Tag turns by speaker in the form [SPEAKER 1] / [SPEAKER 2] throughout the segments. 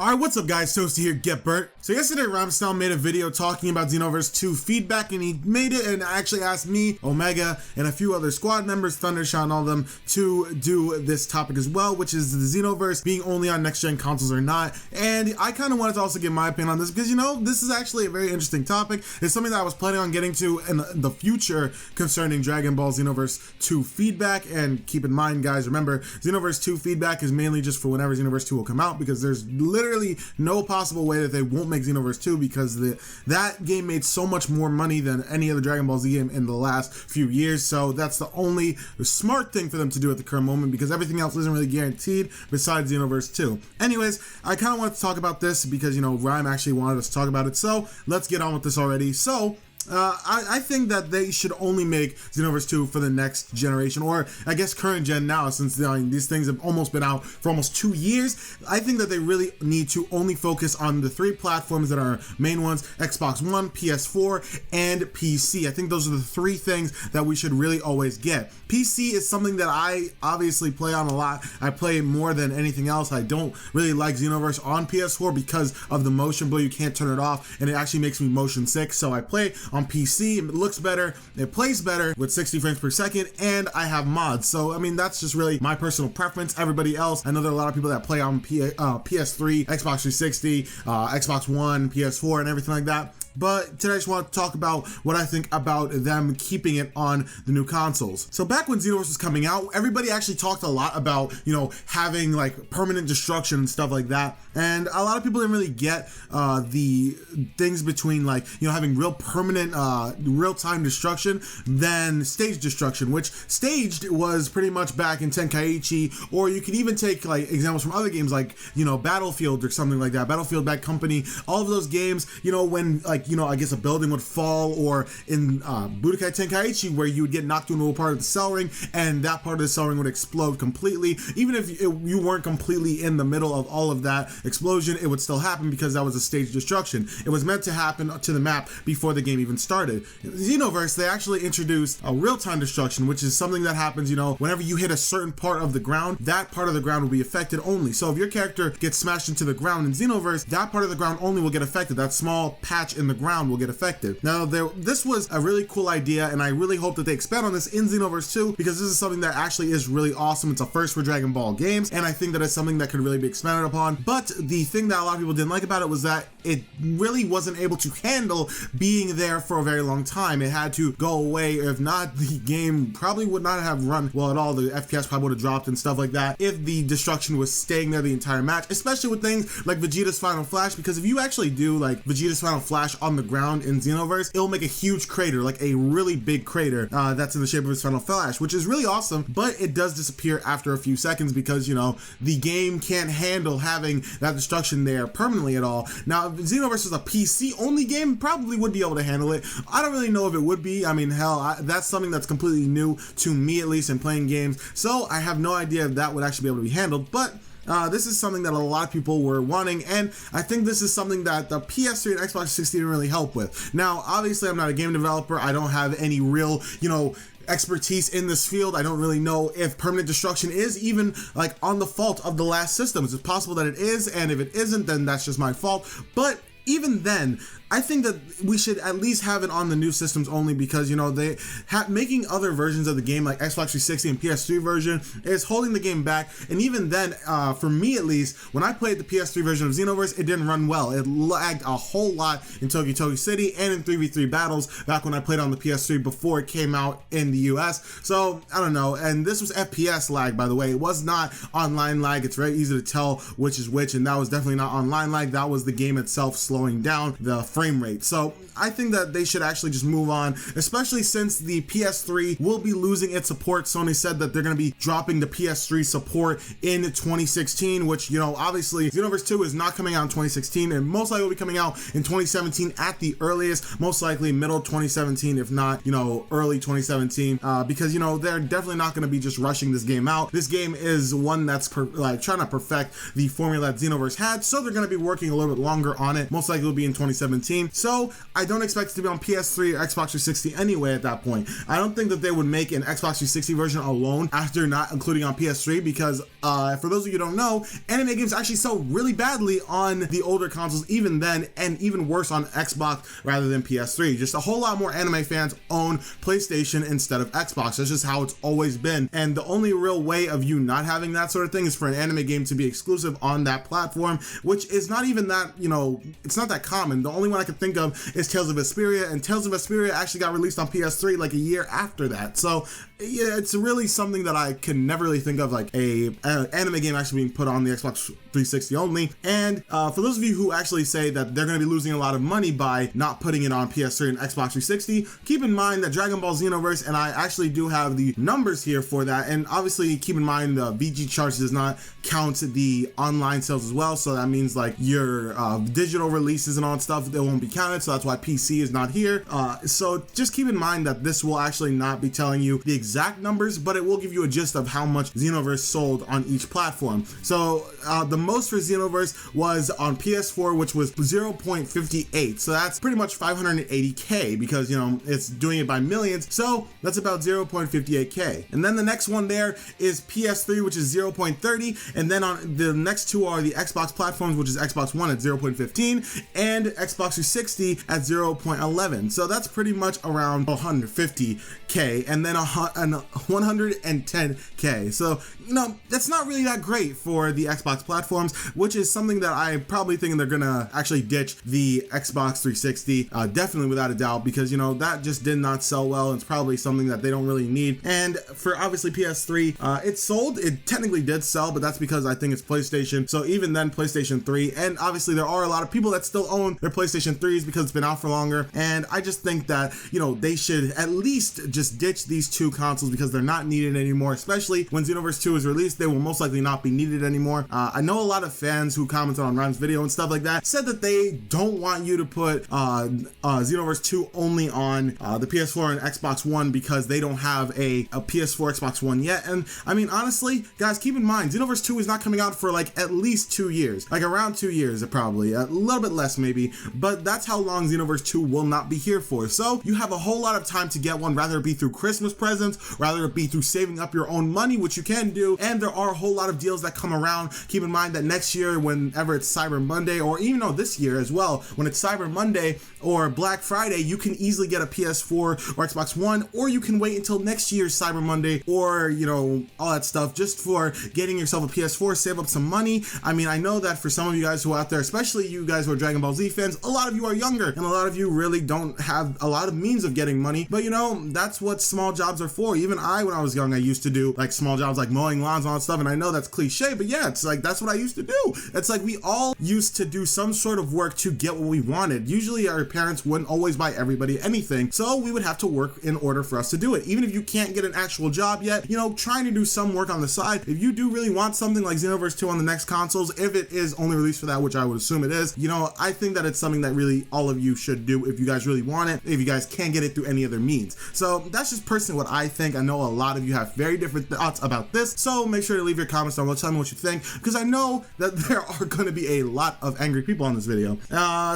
[SPEAKER 1] Alright, what's up guys, Toasty here, Get Burt. So yesterday Ramstel made a video talking about Xenoverse 2 feedback, and he made it and actually asked me, Omega, and a few other squad members, Thundershot and all of them, to do this topic as well, which is the Xenoverse being only on next-gen consoles or not. And I kind of wanted to also give my opinion on this because, you know, this is actually a very interesting topic. It's something that I was planning on getting to in the future concerning Dragon Ball Xenoverse 2 feedback. And keep in mind, guys, remember, Xenoverse 2 feedback is mainly just for whenever Xenoverse 2 will come out, because there's literally no possible way that they won't make Xenoverse 2, because that game made so much more money than any other Dragon Ball Z game in the last few years. So that's the only smart thing for them to do at the current moment, because everything else isn't really guaranteed besides Xenoverse 2. Anyways, I kind of wanted to talk about this because, you know, Ryan actually wanted us to talk about it. So let's get on with this already. So I think that they should only make Xenoverse 2 for the next generation, or I guess current gen now, since these things have almost been out for almost 2 years. I think that they really need to only focus on the 3 platforms that are main ones: Xbox One, PS4, and PC. I think those are the 3 things that we should really always get. PC is something that I obviously play on a lot. I play more than anything else. I don't really like Xenoverse on PS4 because of the motion blur. You can't turn it off, and it actually makes me motion sick. So I play on PC. It looks better, it plays better with 60 frames per second, and I have mods. So I mean, that's just really my personal preference. Everybody else, I know there are a lot of people that play on PS3, Xbox 360, Xbox One, PS4, and everything like that. But today I just want to talk about what I think about them keeping it on the new consoles. So back when Xenoverse was coming out, everybody actually talked a lot about, you know, having like permanent destruction and stuff like that. And a lot of people didn't really get the things between, like, you know, having real permanent, real-time destruction than staged destruction, which staged was pretty much back in Tenkaichi, or you could even take like examples from other games like, you know, Battlefield or something like that, Battlefield Bad Company, all of those games, you know, when like, you know, I guess a building would fall, or in Budokai Tenkaichi, where you would get knocked into a part of the cell ring and that part of the cell ring would explode completely. Even if you weren't completely in the middle of all of that explosion, it would still happen because that was a staged destruction. It was meant to happen to the map before the game even started. In Xenoverse, they actually introduced a real-time destruction, which is something that happens, you know, whenever you hit a certain part of the ground, that part of the ground will be affected only. So if your character gets smashed into the ground in Xenoverse, that part of the ground only will get affected. That small patch in the ground will get affected. Now, this was a really cool idea, and I really hope that they expand on this in Xenoverse 2, because this is something that actually is really awesome. It's a first for Dragon Ball games, and I think that it's something that could really be expanded upon. But the thing that a lot of people didn't like about it was that it really wasn't able to handle being there for a very long time. It had to go away. If not, the game probably would not have run well at all. The FPS probably would have dropped and stuff like that if the destruction was staying there the entire match, especially with things like Vegeta's Final Flash, because if you actually do like Vegeta's Final Flash on the ground in Xenoverse, it'll make a huge crater, like a really big crater that's in the shape of his Final Flash, which is really awesome, but it does disappear after a few seconds because, you know, the game can't handle having that destruction there permanently at all. Now, if Xenoverse was a PC only game, probably would be able to handle it. I don't really know if it would be. I mean, hell, that's something that's completely new to me, at least in playing games, so I have no idea if that would actually be able to be handled. But this is something that a lot of people were wanting, and I think this is something that the PS3 and Xbox 360 didn't really help with. Now, obviously, I'm not a game developer. I don't have any real, you know, expertise in this field. I don't really know if permanent destruction is even like on the fault of the last systems. It's possible that it is, and if it isn't, then that's just my fault. But even then, I think that we should at least have it on the new systems only, because, you know, they making other versions of the game like Xbox 360 and PS3 version is holding the game back. And even then, for me at least, when I played the PS3 version of Xenoverse, it didn't run well. It lagged a whole lot in Toki City and in 3v3 battles back when I played on the PS3 before it came out in the US. So I don't know. And this was FPS lag, by the way. It was not online lag. It's very easy to tell which is which, and that was definitely not online lag. That was the game itself slowing down the frame rate. So I think that they should actually just move on, especially since the PS3 will be losing its support. Sony said that they're going to be dropping the PS3 support in 2016, which, you know, obviously Xenoverse 2 is not coming out in 2016, and most likely will be coming out in 2017 at the earliest, most likely middle 2017, if not, you know, early 2017, because, you know, they're definitely not going to be just rushing this game out. This game is one that's trying to perfect the formula that Xenoverse had, so they're going to be working a little bit longer on it. Most likely will be in 2017. 2019. So I don't expect it to be on PS3 or Xbox 360 anyway at that point. I don't think that they would make an Xbox 360 version alone after not including on PS3 because for those of you who don't know, anime games actually sell really badly on the older consoles even then, and even worse on Xbox rather than PS3. Just a whole lot more anime fans own PlayStation instead of Xbox. That's just how it's always been. And the only real way of you not having that sort of thing is for an anime game to be exclusive on that platform, which is not even that, you know, it's not that common. The only one I can think of is Tales of Vesperia, and Tales of Vesperia actually got released on PS3 like a year after that. So yeah, it's really something that I can never really think of, like an anime game actually being put on the Xbox 360 only. And for those of you who actually say that they're going to be losing a lot of money by not putting it on PS3 and Xbox 360, keep in mind that Dragon Ball Xenoverse, and I actually do have the numbers here for that, and obviously keep in mind the VG charts does not count the online sales as well, so that means like your digital releases and all that stuff, they won't be counted, so that's why PC is not here. So just keep in mind that this will actually not be telling you the exact numbers, but it will give you a gist of how much Xenoverse sold on each platform. So the most for Xenoverse was on PS4, which was 0.58, so that's pretty much 580k because, you know, it's doing it by millions, so that's about 0.58k. And then the next one there is PS3, which is 0.30, and then on the next two are the Xbox platforms, which is Xbox One at 0.15 and Xbox 360 at 0.11. So that's pretty much around 150k and then 110k. So, you know, that's not really that great for the Xbox platforms, which is something that I probably think they're gonna actually ditch the Xbox 360, definitely without a doubt, because, you know, that just did not sell well. It's probably something that they don't really need. And for obviously PS3, it sold, it technically did sell, but that's because I think it's PlayStation. So even then, PlayStation 3, and obviously there are a lot of people that still own their PlayStation 3s because it's been out for longer. And I just think that, you know, they should at least just ditch these two consoles because they're not needed anymore, especially when Xenoverse 2 is released. They will most likely not be needed anymore. I know a lot of fans who commented on Ryan's video and stuff like that said that they don't want you to put Xenoverse 2 only on the PS4 and Xbox One because they don't have a PS4 Xbox One yet. And I mean, honestly, guys, keep in mind, Xenoverse 2 is not coming out for like at least 2 years, like around 2 years, probably a little bit less maybe, but that's how long Xenoverse 2 will not be here for. So you have a whole lot of time to get one, rather it be through Christmas presents, rather it be through saving up your own money, which you can do. And there are a whole lot of deals that come around. Keep in mind that next year, whenever it's Cyber Monday, or even this year as well, when it's Cyber Monday or Black Friday, you can easily get a PS4 or Xbox One, or you can wait until next year's Cyber Monday, or, you know, all that stuff just for getting yourself a PS4, save up some money. I mean, I know that for some of you guys who are out there, especially you guys who are Dragon Ball Z fans, a lot of you are younger and a lot of you really don't have a lot of means of getting money, but you know, that's what small jobs are for. Even I, when I was young, I used to do like small jobs like mowing lawns and all that stuff, and I know that's cliche, but yeah, it's like that's what I used to do. It's like we all used to do some sort of work to get what we wanted. Usually our parents wouldn't always buy everybody anything, so we would have to work in order for us to do it. Even if you can't get an actual job yet, you know, trying to do some work on the side. If you do really want something like Xenoverse 2 on the next consoles, if it is only released for that, which I would assume it is, you know, I think that it's something that really all of you should do if you guys really want it, if you guys can't get it through any other means. So that's just personally what I think. I know a lot of you have very different thoughts about this, so make sure to leave your comments down below, tell me what you think, because I know that there are going to be a lot of angry people on this video.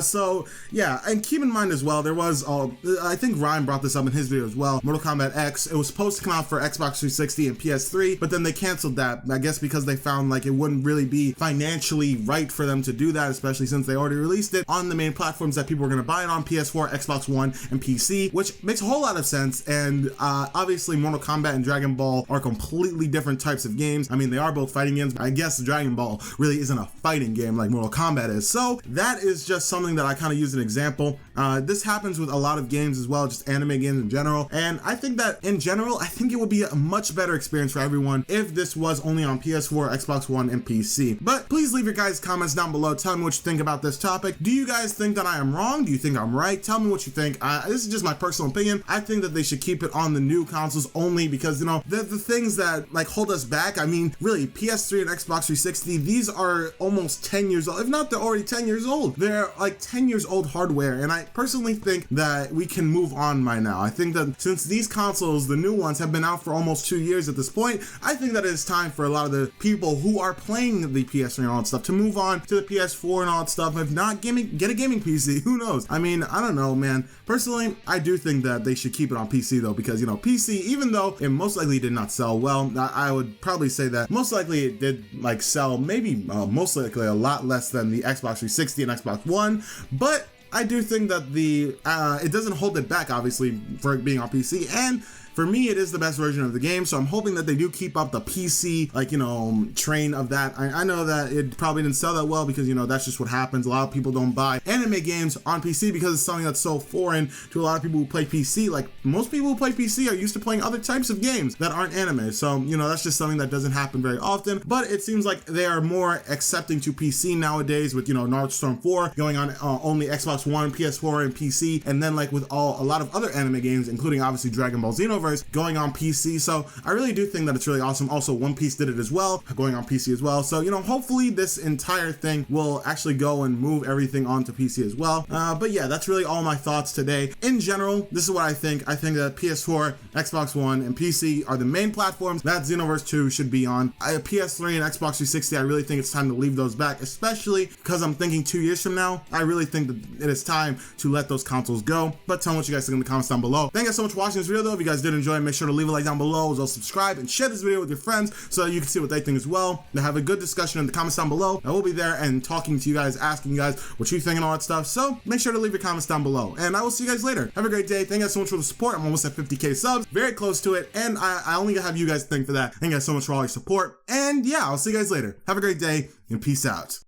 [SPEAKER 1] So yeah, and keep in mind as well, there was, I think Ryan brought this up in his video as well, Mortal Kombat X, it was supposed to come out for Xbox 360 and PS3, but then they canceled that, I guess because they found like it wouldn't really be financially right for them to do that, especially since they already released it on the main platforms that people were going to buy it on, PS4, Xbox One, and PC, which makes a whole lot of sense. And obviously Mortal Kombat and Dragon Ball are completely different types of games. I mean, they are both fighting games, but I guess Dragon Ball really isn't a fighting game like Mortal Kombat is. So that is just something that I kind of use an example. This happens with a lot of games as well, just anime games in general. And I think that in general, I think it would be a much better experience for everyone if this was only on PS4, Xbox One, and PC. But please leave your guys' comments down below. Tell me what you think about this topic. Do you guys think that I am wrong? Do you think I'm right? Tell me what you think. This is just my personal opinion. I think that they should keep it on the new consoles consoles only because, you know, the things that like hold us back, I mean, really, PS3 and Xbox 360, these are almost 10 years old. If not, they're already 10 years old. They're like 10 years old hardware, and I personally think that we can move on by now. I think that since these consoles, the new ones, have been out for almost 2 years at this point, I think that it's time for a lot of the people who are playing the PS3 and all that stuff to move on to the PS4 and all that stuff. If not, get a gaming PC. Who knows? I mean, I don't know, man. Personally, I do think that they should keep it on PC though, because, you know, PC, even though it most likely did not sell well, I would probably say that most likely it did like sell maybe most likely a lot less than the Xbox 360 and Xbox One, but I do think that it doesn't hold it back, obviously, for it being on PC, and for me, it is the best version of the game, so I'm hoping that they do keep up the PC, like, you know, train of that. I know that it probably didn't sell that well because, you know, that's just what happens. A lot of people don't buy anime games on PC because it's something that's so foreign to a lot of people who play PC. Like, most people who play PC are used to playing other types of games that aren't anime, so, you know, that's just something that doesn't happen very often, but it seems like they are more accepting to PC nowadays with, you know, Naruto Storm 4 going on only Xbox One, PS4, and PC, and then, like, with a lot of other anime games, including, obviously, Dragon Ball Xenoverse, going on PC. So I really do think that it's really awesome. Also, One Piece did it as well, going on PC as well. So, you know, hopefully this entire thing will actually go and move everything onto PC as well. But yeah, that's really all my thoughts today. In general, this is what I think. I think that PS4, Xbox One, and PC are the main platforms that Xenoverse 2 should be on. PS3 and Xbox 360, I really think it's time to leave those back, especially because I'm thinking 2 years from now, I really think that it is time to let those consoles go. But tell me what you guys think in the comments down below. Thank you guys so much for watching this video though. If you guys did enjoy, make sure to leave a like down below, as well as subscribe and share this video with your friends so that you can see what they think as well. Now have a good discussion in the comments down below. I will be there and talking to you guys, asking you guys what you think and all that stuff. So make sure to leave your comments down below, and I will see you guys later. Have a great day. Thank you guys so much for the support. I'm almost at 50k subs, very close to it, and I only have you guys to thank for that. Thank you guys so much for all your support, and yeah, I'll see you guys later. Have a great day and peace out.